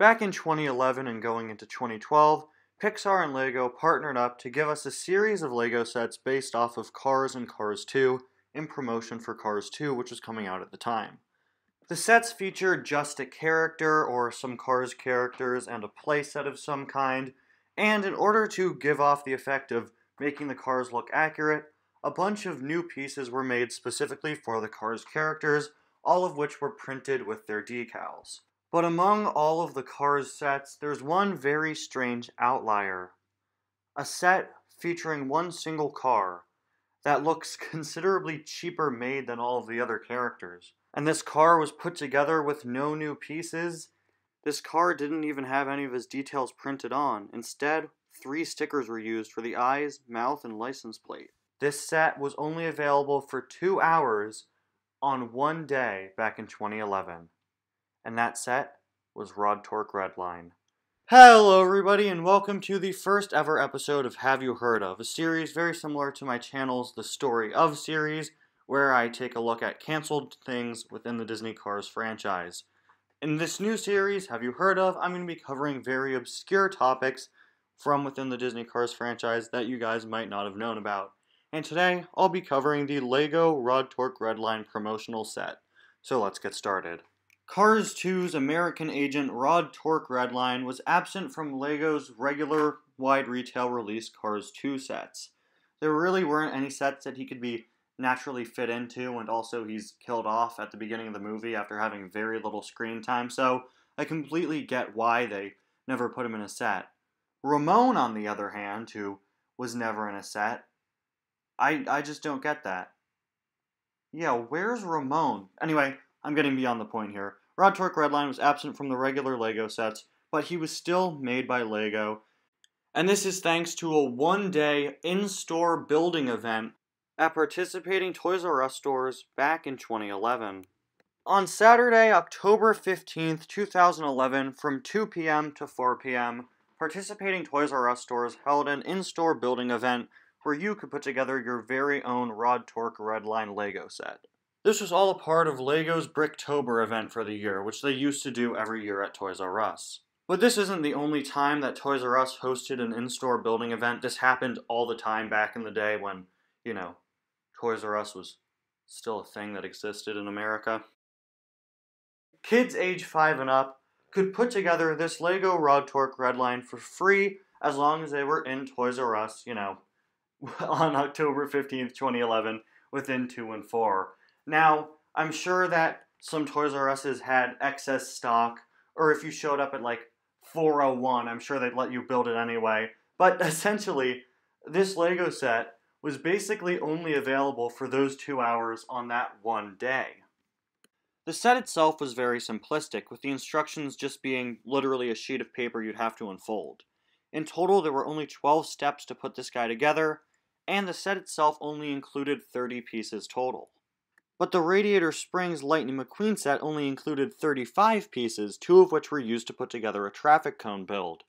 Back in 2011 and going into 2012, Pixar and LEGO partnered up to give us a series of LEGO sets based off of Cars and Cars 2 in promotion for Cars 2, which was coming out at the time. The sets featured just a character or some Cars characters and a playset of some kind, and in order to give off the effect of making the cars look accurate, a bunch of new pieces were made specifically for the Cars characters, all of which were printed with their decals. But among all of the Cars sets, there's one very strange outlier. A set featuring one single car that looks considerably cheaper made than all of the other characters. And this car was put together with no new pieces. This car didn't even have any of his details printed on. Instead, 3 stickers were used for the eyes, mouth, and license plate. This set was only available for 2 hours on one day back in 2011. And that set was Rod Torque Redline. Hello everybody, and welcome to the first ever episode of Have You Heard Of, a series very similar to my channel's The Story Of series, where I take a look at canceled things within the Disney Cars franchise. In this new series, Have You Heard Of, I'm going to be covering very obscure topics from within the Disney Cars franchise that you guys might not have known about. And today, I'll be covering the LEGO Rod Torque Redline promotional set. So let's get started. Cars 2's American agent Rod Torque Redline was absent from LEGO's regular wide retail release Cars 2 sets. There really weren't any sets that he could be naturally fit into, and also he's killed off at the beginning of the movie after having very little screen time, so I completely get why they never put him in a set. Ramon, on the other hand, who was never in a set, I just don't get that. Yeah, where's Ramon? Anyway, I'm getting beyond the point here. Rod Torque Redline was absent from the regular LEGO sets, but he was still made by LEGO, and this is thanks to a one-day in-store building event at participating Toys R Us stores back in 2011. On Saturday, October 15th, 2011, from 2 p.m. to 4 p.m., participating Toys R Us stores held an in-store building event where you could put together your very own Rod Torque Redline LEGO set. This was all a part of LEGO's Bricktober event for the year, which they used to do every year at Toys R Us. But this isn't the only time that Toys R Us hosted an in-store building event. This happened all the time back in the day when, you know, Toys R Us was still a thing that existed in America. Kids age 5 and up could put together this LEGO Rod Torque Redline for free as long as they were in Toys R Us, you know, on October 15th, 2011, within 2 and 4. Now, I'm sure that some Toys R Us's had excess stock, or if you showed up at like 4:01, I'm sure they'd let you build it anyway. But essentially, this LEGO set was basically only available for those 2 hours on that one day. The set itself was very simplistic, with the instructions just being literally a sheet of paper you'd have to unfold. In total, there were only 12 steps to put this guy together, and the set itself only included 30 pieces total. But the Radiator Springs Lightning McQueen set only included 35 pieces, 2 of which were used to put together a traffic cone build.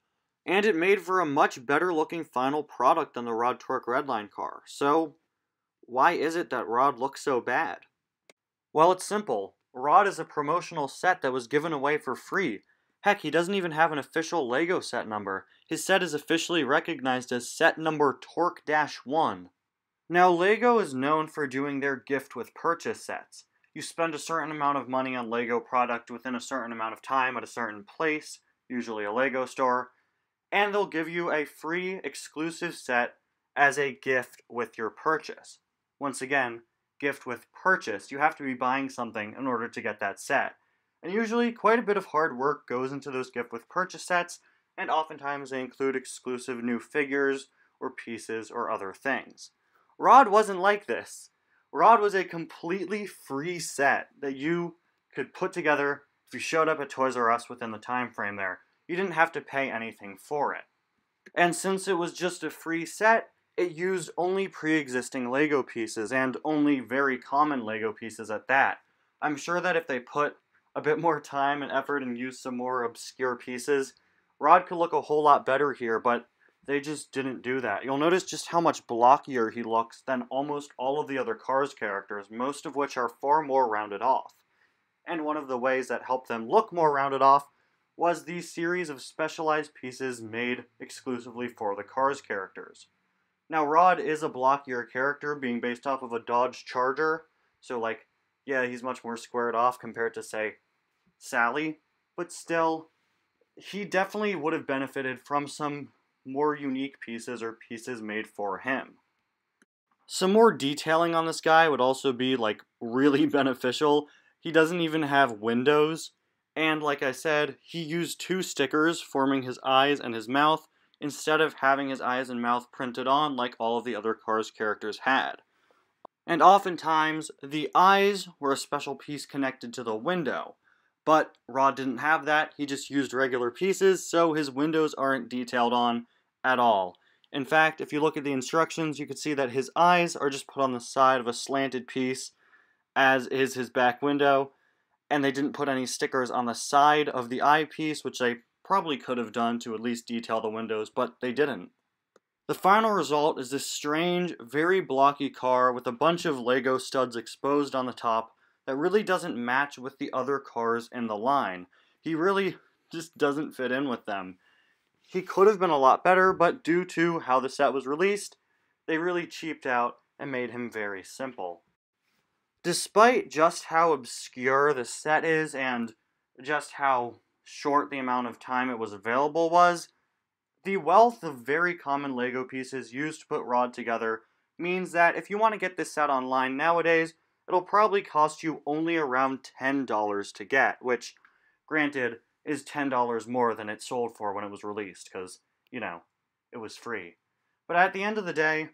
And it made for a much better looking final product than the Rod Torque Redline car. So, why is it that Rod looks so bad? Well, it's simple. Rod is a promotional set that was given away for free. Heck, he doesn't even have an official LEGO set number. His set is officially recognized as set number Torque-1. Now, LEGO is known for doing their gift with purchase sets. You spend a certain amount of money on LEGO product within a certain amount of time at a certain place, usually a LEGO store, and they'll give you a free exclusive set as a gift with your purchase. Once again, gift with purchase. You have to be buying something in order to get that set. And usually quite a bit of hard work goes into those gift with purchase sets, and oftentimes they include exclusive new figures or pieces or other things. Rod wasn't like this. Rod was a completely free set that you could put together if you showed up at Toys R Us within the time frame there. You didn't have to pay anything for it. And since it was just a free set, it used only pre-existing LEGO pieces, and only very common LEGO pieces at that. I'm sure that if they put a bit more time and effort and used some more obscure pieces, Rod could look a whole lot better here, but they just didn't do that. You'll notice just how much blockier he looks than almost all of the other Cars characters, most of which are far more rounded off. And one of the ways that helped them look more rounded off was the series of specialized pieces made exclusively for the Cars characters. Now, Rod is a blockier character, being based off of a Dodge Charger, so, like, yeah, he's much more squared off compared to, say, Sally, but still, he definitely would have benefited from some more unique pieces or pieces made for him. Some more detailing on this guy would also be, like, really beneficial. He doesn't even have windows, and like I said, he used two stickers forming his eyes and his mouth instead of having his eyes and mouth printed on like all of the other Cars characters had. And oftentimes, the eyes were a special piece connected to the window. But Rod didn't have that, he just used regular pieces, so his windows aren't detailed on at all. In fact, if you look at the instructions, you can see that his eyes are just put on the side of a slanted piece, as is his back window, and they didn't put any stickers on the side of the eyepiece, which they probably could have done to at least detail the windows, but they didn't. The final result is this strange, very blocky car with a bunch of Lego studs exposed on the top that really doesn't match with the other cars in the line. He really just doesn't fit in with them. He could have been a lot better, but due to how the set was released, they really cheaped out and made him very simple. Despite just how obscure the set is and just how short the amount of time it was available was, the wealth of very common Lego pieces used to put Rod together means that if you want to get this set online nowadays, it'll probably cost you only around $10 to get, which, granted, is $10 more than it sold for when it was released, because, you know, it was free. But at the end of the day,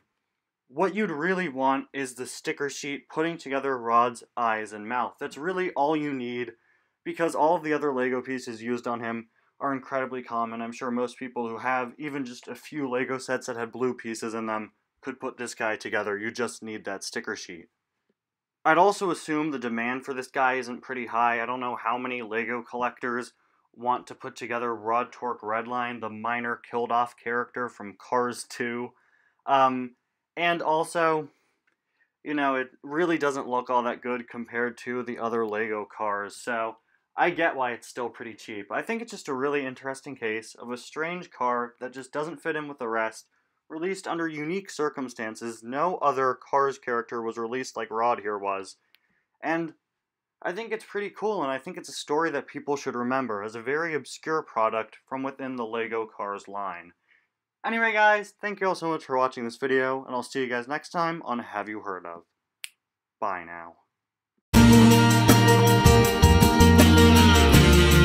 what you'd really want is the sticker sheet putting together Rod's eyes and mouth. That's really all you need, because all of the other Lego pieces used on him are incredibly common. I'm sure most people who have even just a few Lego sets that had blue pieces in them could put this guy together. You just need that sticker sheet. I'd also assume the demand for this guy isn't pretty high. I don't know how many Lego collectors want to put together Rod Torque Redline, the minor killed-off character from Cars 2. And also, you know, it really doesn't look all that good compared to the other Lego cars, so I get why it's still pretty cheap. I think it's just a really interesting case of a strange car that just doesn't fit in with the rest, released under unique circumstances. No other Cars character was released like Rod here was, and I think it's pretty cool, and I think it's a story that people should remember as a very obscure product from within the Lego Cars line. Anyway guys, thank you all so much for watching this video, and I'll see you guys next time on Have You Heard Of. Bye now.